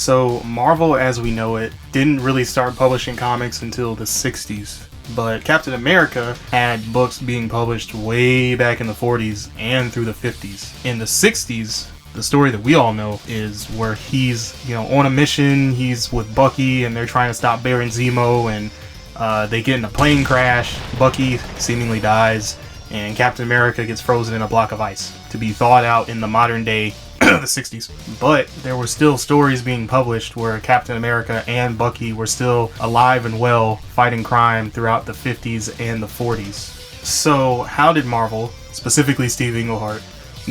So Marvel as we know it didn't really start publishing comics until the 60s, but Captain America had books being published way back in the 40s and through the 50s. In the 60s, the story that we all know is where he's, on a mission. He's with Bucky and they're trying to stop Baron Zemo, and they get in a plane crash. Bucky seemingly dies and Captain America gets frozen in a block of ice to be thawed out in the modern day the 60s. But there were still stories being published where Captain America and Bucky were still alive and well fighting crime throughout the 50s and the 40s. So how did Marvel, specifically Steve Englehart,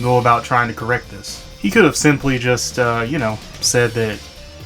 go about trying to correct this? He could have simply just said that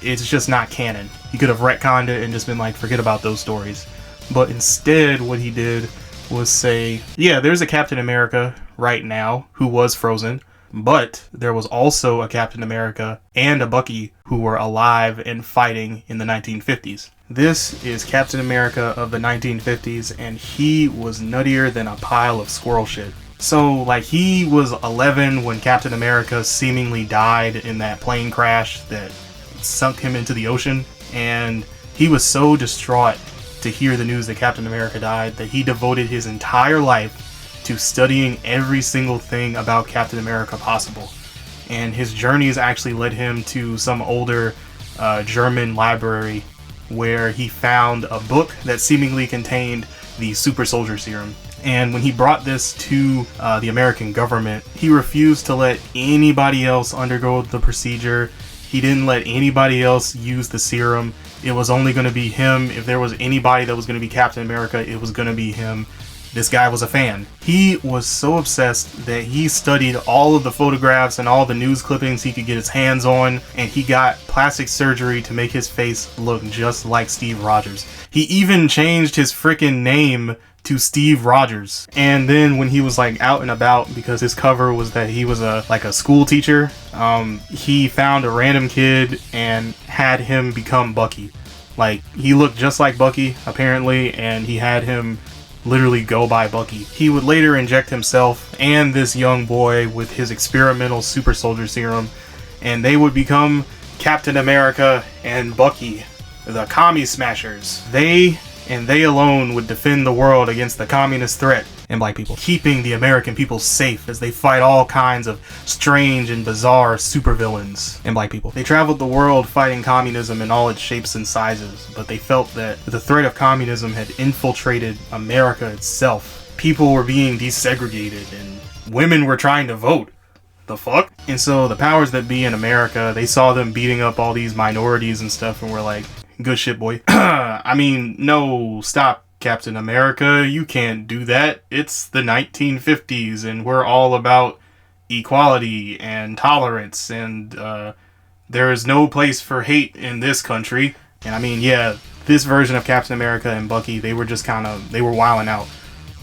it's just not canon. He could have retconned it and just been like, forget about those stories. But instead what he did was say, yeah, there's a Captain America right now who was frozen, but there was also a Captain America and a Bucky who were alive and fighting in the 1950s. This is Captain America of the 1950s, and he was nuttier than a pile of squirrel shit. So, he was 11 when Captain America seemingly died in that plane crash that sunk him into the ocean, and he was so distraught to hear the news that Captain America died that he devoted his entire life to studying every single thing about Captain America possible. And his journeys actually led him to some older German library where he found a book that seemingly contained the super soldier serum. And when he brought this to the American government, he refused to let anybody else undergo the procedure. He didn't let anybody else use the serum. It was only going to be him. If there was anybody that was going to be Captain America, it was going to be him. This guy was a fan. He was so obsessed that he studied all of the photographs and all the news clippings he could get his hands on, and he got plastic surgery to make his face look just like Steve Rogers. He even changed his freaking name to Steve Rogers. And then when he was out and about, because his cover was that he was a school teacher, he found a random kid and had him become Bucky. He looked just like Bucky apparently, and he had him literally go by Bucky. He would later inject himself and this young boy with his experimental super soldier serum, and they would become Captain America and Bucky, the Commie Smashers. They and they alone would defend the world against the communist threat and black people, keeping the American people safe as they fight all kinds of strange and bizarre supervillains and black people. They traveled the world fighting communism in all its shapes and sizes, but they felt that the threat of communism had infiltrated America itself. People were being desegregated and women were trying to vote. The fuck? And so the powers that be in America, they saw them beating up all these minorities and stuff and were like, good shit, boy. No, stop, Captain America. You can't do that. It's the 1950s and we're all about equality and tolerance, and there is no place for hate in this country. And this version of Captain America and Bucky, they were just they were wilding out.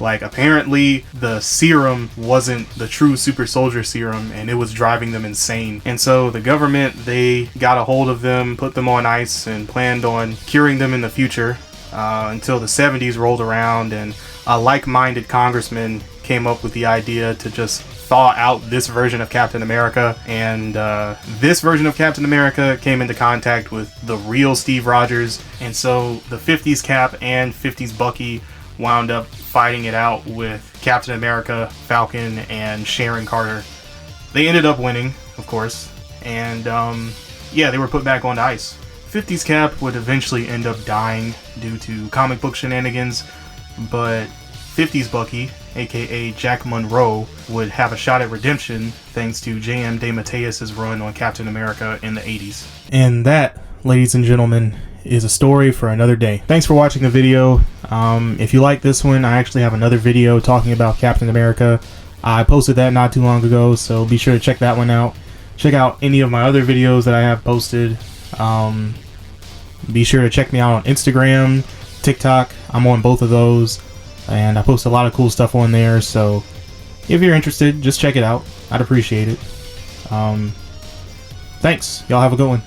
Apparently the serum wasn't the true super soldier serum and it was driving them insane. And so the government, they got a hold of them, put them on ice, and planned on curing them in the future until the 70s rolled around, and a like-minded congressman came up with the idea to just thaw out this version of Captain America. And this version of Captain America came into contact with the real Steve Rogers. And so the 50s Cap and 50s Bucky wound up fighting it out with Captain America, Falcon, and Sharon Carter. They ended up winning, of course, and they were put back on ice. 50s Cap would eventually end up dying due to comic book shenanigans, but 50s Bucky, aka Jack Monroe, would have a shot at redemption thanks to J.M. DeMatteis' run on Captain America in the 80s. And that, ladies and gentlemen, is a story for another day. Thanks for watching the video. If you like this one, I actually have another video talking about Captain America. I posted that not too long ago, so be sure to check that one out. Check out any of my other videos that I have posted. Be sure to check me out on Instagram, TikTok. I'm on both of those, and I post a lot of cool stuff on there, so if you're interested, just check it out. I'd appreciate it. Thanks. Y'all have a good one.